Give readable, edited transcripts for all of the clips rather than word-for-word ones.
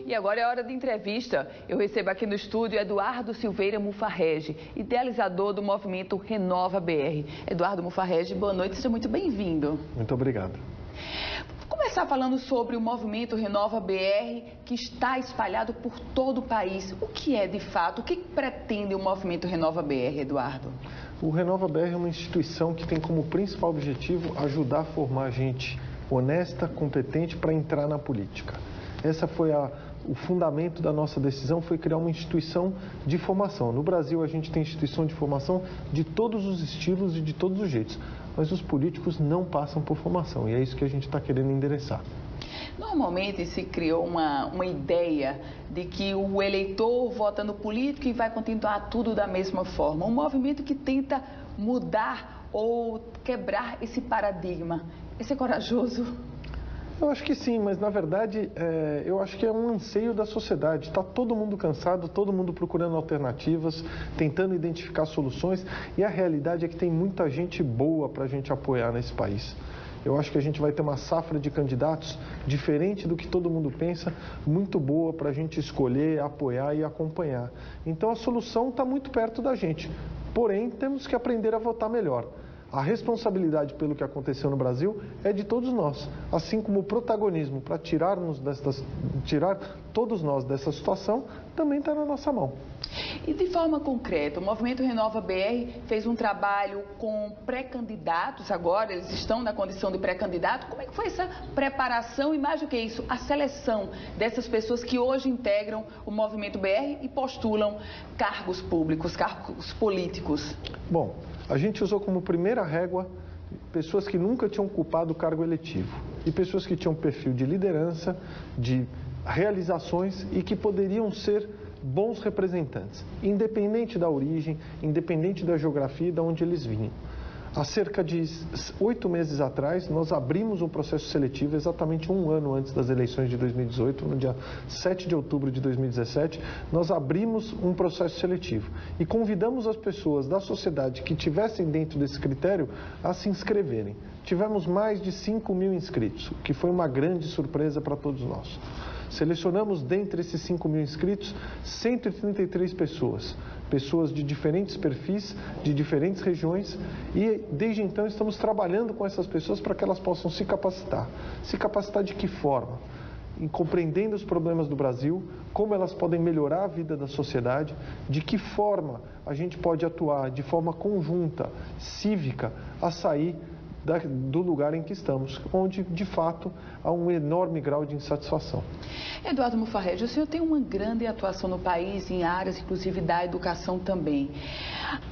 E agora é hora de entrevista. Eu recebo aqui no estúdio Eduardo Silveira Mufarrege, idealizador do movimento Renova BR. Eduardo Mufarrege, boa noite, seja muito bem-vindo. Muito obrigado. Vou começar falando sobre o movimento Renova BR, que está espalhado por todo o país. O que é, de fato, o que pretende o movimento Renova BR, Eduardo? O Renova BR é uma instituição que tem como principal objetivo ajudar a formar gente honesta, competente para entrar na política. Essa foi o fundamento da nossa decisão, foi criar uma instituição de formação. No Brasil, a gente tem instituição de formação de todos os estilos e de todos os jeitos, mas os políticos não passam por formação, e é isso que a gente está querendo endereçar. Normalmente se criou uma ideia de que o eleitor vota no político e vai continuar tudo da mesma forma. Um movimento que tenta mudar ou quebrar esse paradigma. Esse é corajoso? Eu acho que sim, mas na verdade eu acho que é um anseio da sociedade. Está todo mundo cansado, todo mundo procurando alternativas, tentando identificar soluções, e a realidade é que tem muita gente boa para a gente apoiar nesse país. Eu acho que a gente vai ter uma safra de candidatos diferente do que todo mundo pensa, muito boa para a gente escolher, apoiar e acompanhar. Então a solução está muito perto da gente, porém temos que aprender a votar melhor. A responsabilidade pelo que aconteceu no Brasil é de todos nós, assim como o protagonismo para tirar todos nós dessa situação também está na nossa mão. E de forma concreta, o Movimento Renova BR fez um trabalho com pré-candidatos agora, eles estão na condição de pré-candidato. Como é que foi essa preparação e, mais do que isso, a seleção dessas pessoas que hoje integram o Movimento BR e postulam cargos públicos, cargos políticos? Bom, a gente usou como primeira régua pessoas que nunca tinham ocupado o cargo eletivo e pessoas que tinham perfil de liderança, de realizações e que poderiam ser bons representantes, independente da origem, independente da geografia e de onde eles vinham. Há cerca de 8 meses atrás, nós abrimos um processo seletivo exatamente um ano antes das eleições de 2018, no dia 7 de outubro de 2017, nós abrimos um processo seletivo e convidamos as pessoas da sociedade que estivessem dentro desse critério a se inscreverem. Tivemos mais de 5 mil inscritos, o que foi uma grande surpresa para todos nós. Selecionamos dentre esses 5 mil inscritos 133 pessoas de diferentes perfis, de diferentes regiões, e desde então estamos trabalhando com essas pessoas para que elas possam se capacitar. Se capacitar de que forma? Em compreendendo os problemas do Brasil, como elas podem melhorar a vida da sociedade, de que forma a gente pode atuar de forma conjunta, cívica, a sair do lugar em que estamos, onde, de fato, há um enorme grau de insatisfação. Eduardo Mufarrege, o senhor tem uma grande atuação no país, em áreas, inclusive, da educação também.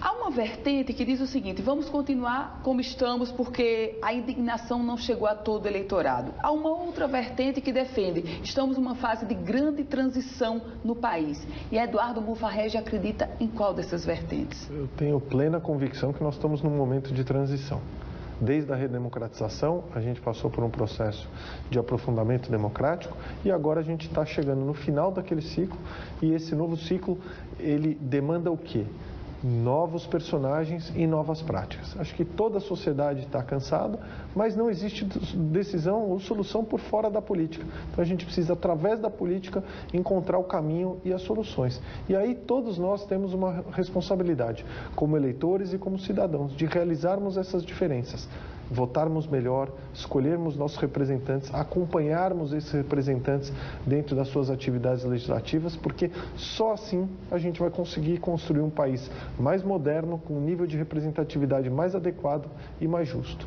Há uma vertente que diz o seguinte: vamos continuar como estamos porque a indignação não chegou a todo o eleitorado. Há uma outra vertente que defende: estamos numa fase de grande transição no país. E Eduardo Mufarrege acredita em qual dessas vertentes? Eu tenho plena convicção que nós estamos num momento de transição. Desde a redemocratização, a gente passou por um processo de aprofundamento democrático e agora a gente está chegando no final daquele ciclo, e esse novo ciclo, ele demanda o quê? Novos personagens e novas práticas. Acho que toda a sociedade está cansada, mas não existe decisão ou solução por fora da política. Então a gente precisa, através da política, encontrar o caminho e as soluções. E aí todos nós temos uma responsabilidade, como eleitores e como cidadãos, de realizarmos essas diferenças. Votarmos melhor, escolhermos nossos representantes, acompanharmos esses representantes dentro das suas atividades legislativas, porque só assim a gente vai conseguir construir um país mais moderno, com um nível de representatividade mais adequado e mais justo.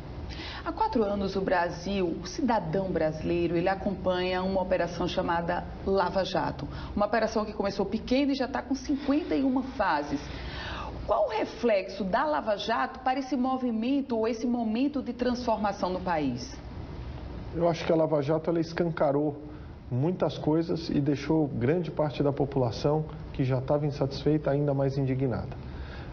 Há 4 anos o Brasil, o cidadão brasileiro, ele acompanha uma operação chamada Lava Jato. Uma operação que começou pequena e já está com 51 fases. Qual o reflexo da Lava Jato para esse movimento ou esse momento de transformação no país? Eu acho que a Lava Jato ela escancarou muitas coisas e deixou grande parte da população que já estava insatisfeita ainda mais indignada.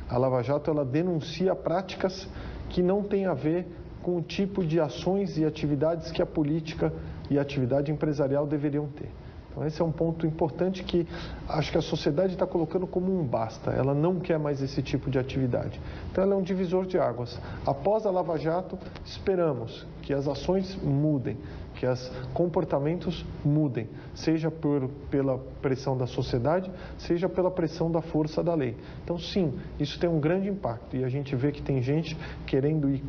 A Lava Jato ela denuncia práticas que não têm a ver com o tipo de ações e atividades que a política e a atividade empresarial deveriam ter. Então esse é um ponto importante que acho que a sociedade está colocando como um basta. Ela não quer mais esse tipo de atividade. Então ela é um divisor de águas. Após a Lava Jato, esperamos que as ações mudem, que os comportamentos mudem, seja pela pressão da sociedade, seja pela pressão da força da lei. Então, sim, isso tem um grande impacto e a gente vê que tem gente querendo ir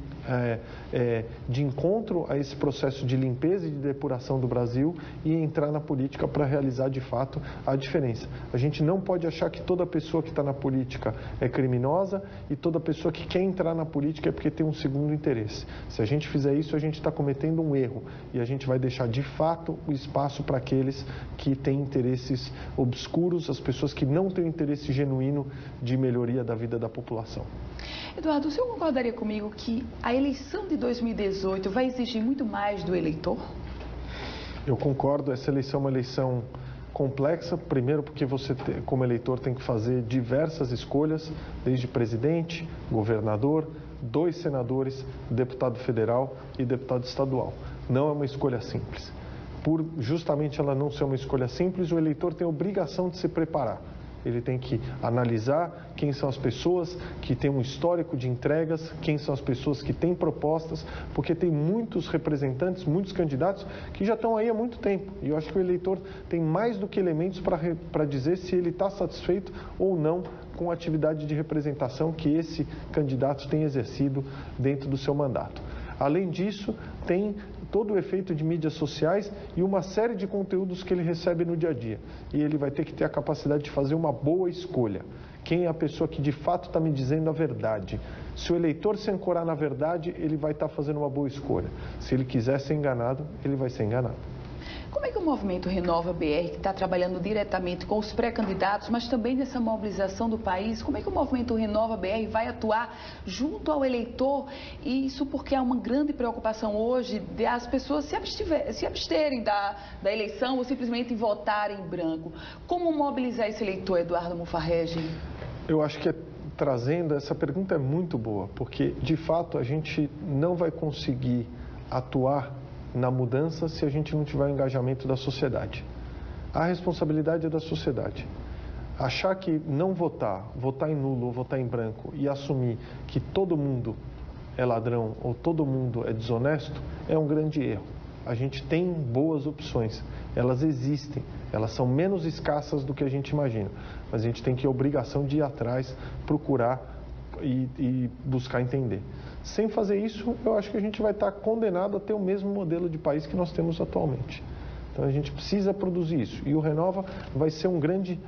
de encontro a esse processo de limpeza e de depuração do Brasil e entrar na política para realizar, de fato, a diferença. A gente não pode achar que toda pessoa que está na política é criminosa e toda pessoa que quer entrar na política é porque tem um segundo interesse. Se a gente fizer isso, a gente está cometendo um erro e a gente vai deixar de fato o espaço para aqueles que têm interesses obscuros, as pessoas que não têm interesse genuíno de melhoria da vida da população. Eduardo, o senhor concordaria comigo que a eleição de 2018 vai exigir muito mais do eleitor? Eu concordo, essa eleição é uma eleição complexa, primeiro porque você, como eleitor, tem que fazer diversas escolhas, desde presidente, governador, 2 senadores, deputado federal e deputado estadual. Não é uma escolha simples. Por justamente ela não ser uma escolha simples, o eleitor tem a obrigação de se preparar. Ele tem que analisar quem são as pessoas que têm um histórico de entregas, quem são as pessoas que têm propostas, porque tem muitos representantes, muitos candidatos que já estão aí há muito tempo. E eu acho que o eleitor tem mais do que elementos para dizer se ele está satisfeito ou não com a atividade de representação que esse candidato tem exercido dentro do seu mandato. Além disso, tem todo o efeito de mídias sociais e uma série de conteúdos que ele recebe no dia a dia. E ele vai ter que ter a capacidade de fazer uma boa escolha. Quem é a pessoa que de fato está me dizendo a verdade? Se o eleitor se ancorar na verdade, ele vai estar fazendo uma boa escolha. Se ele quiser ser enganado, ele vai ser enganado. Como é que o movimento Renova BR, que está trabalhando diretamente com os pré-candidatos, mas também nessa mobilização do país, como é que o movimento Renova BR vai atuar junto ao eleitor? E isso porque há uma grande preocupação hoje de as pessoas se absterem da eleição ou simplesmente votarem em branco. Como mobilizar esse eleitor, Eduardo Mufarrege? Eu acho que trazendo, essa pergunta é muito boa, porque de fato a gente não vai conseguir atuar na mudança se a gente não tiver o engajamento da sociedade. A responsabilidade é da sociedade. Achar que não votar em nulo ou votar em branco e assumir que todo mundo é ladrão ou todo mundo é desonesto é um grande erro. A gente tem boas opções, elas existem, elas são menos escassas do que a gente imagina, mas a gente tem que ter a obrigação de ir atrás, procurar e buscar entender. Sem fazer isso, eu acho que a gente vai estar condenado a ter o mesmo modelo de país que nós temos atualmente. Então a gente precisa produzir isso. E o Renova vai ser um grande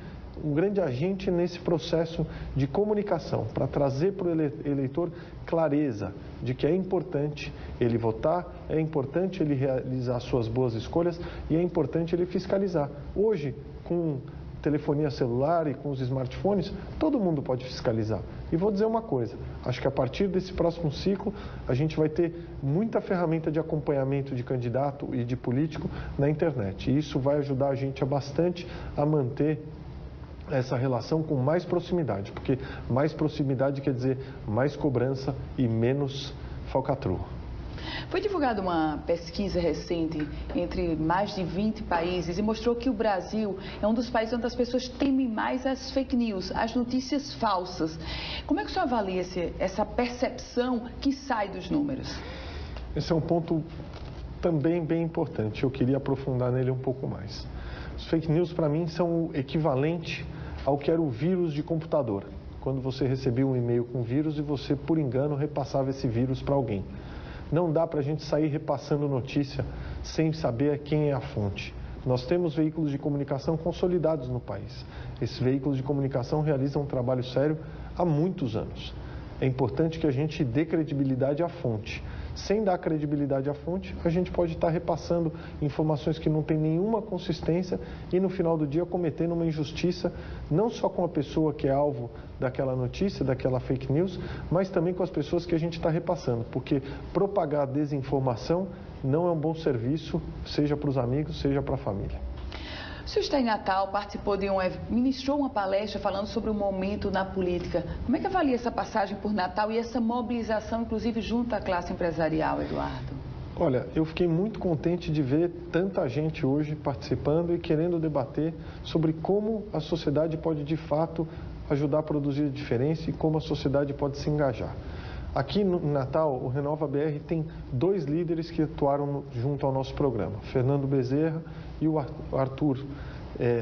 agente nesse processo de comunicação, para trazer para o eleitor clareza de que é importante ele votar, é importante ele realizar suas boas escolhas e é importante ele fiscalizar. Hoje, com telefonia celular e com os smartphones, todo mundo pode fiscalizar. E vou dizer uma coisa, acho que a partir desse próximo ciclo, a gente vai ter muita ferramenta de acompanhamento de candidato e de político na internet. E isso vai ajudar a gente bastante a manter essa relação com mais proximidade, porque mais proximidade quer dizer mais cobrança e menos falcatrua. Foi divulgada uma pesquisa recente entre mais de 20 países e mostrou que o Brasil é um dos países onde as pessoas temem mais as fake news, as notícias falsas. Como é que o senhor avalia essa percepção que sai dos números? Esse é um ponto também bem importante, eu queria aprofundar nele um pouco mais. Os fake news, para mim, são o equivalente ao que era o vírus de computador. Quando você recebia um e-mail com vírus e você, por engano, repassava esse vírus para alguém. Não dá para a gente sair repassando notícia sem saber quem é a fonte. Nós temos veículos de comunicação consolidados no país. Esses veículos de comunicação realizam um trabalho sério há muitos anos. É importante que a gente dê credibilidade à fonte. Sem dar credibilidade à fonte, a gente pode estar repassando informações que não têm nenhuma consistência e no final do dia cometendo uma injustiça, não só com a pessoa que é alvo daquela notícia, daquela fake news, mas também com as pessoas que a gente está repassando, porque propagar desinformação não é um bom serviço, seja para os amigos, seja para a família. O senhor está em Natal, ministrou uma palestra falando sobre o momento na política. Como é que avalia essa passagem por Natal e essa mobilização, inclusive, junto à classe empresarial, Eduardo? Olha, eu fiquei muito contente de ver tanta gente hoje participando e querendo debater sobre como a sociedade pode, de fato, ajudar a produzir diferença e como a sociedade pode se engajar. Aqui no Natal, o Renova BR tem 2 líderes que atuaram junto ao nosso programa, Fernando Bezerra e o Arthur.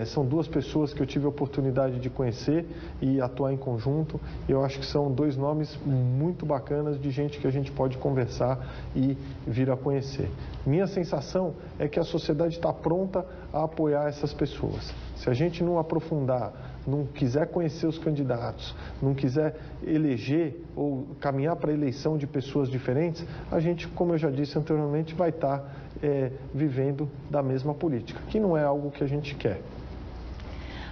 São 2 pessoas que eu tive a oportunidade de conhecer e atuar em conjunto. Eu acho que são 2 nomes muito bacanas de gente que a gente pode conversar e vir a conhecer. Minha sensação é que a sociedade está pronta a apoiar essas pessoas. Se a gente não aprofundar, não quiser conhecer os candidatos, não quiser eleger ou caminhar para a eleição de pessoas diferentes, a gente, como eu já disse anteriormente, vai estar vivendo da mesma política, que não é algo que a gente quer.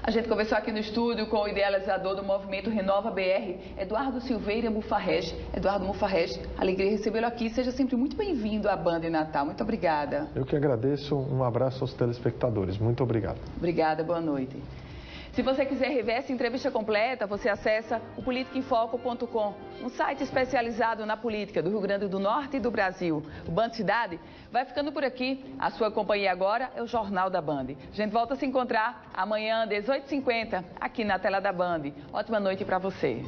A gente conversou aqui no estúdio com o idealizador do movimento Renova BR, Eduardo Silveira Mufarrege. Eduardo Mufarrege, alegria recebê-lo aqui. Seja sempre muito bem-vindo à Band em Natal. Muito obrigada. Eu que agradeço. Um abraço aos telespectadores. Muito obrigado. Obrigada, boa noite. Se você quiser rever essa entrevista completa, você acessa o politicaemfoco.com, um site especializado na política do Rio Grande do Norte e do Brasil. O Band Cidade vai ficando por aqui. A sua companhia agora é o Jornal da Band. A gente volta a se encontrar amanhã, às 18h50, aqui na tela da Band. Ótima noite para você.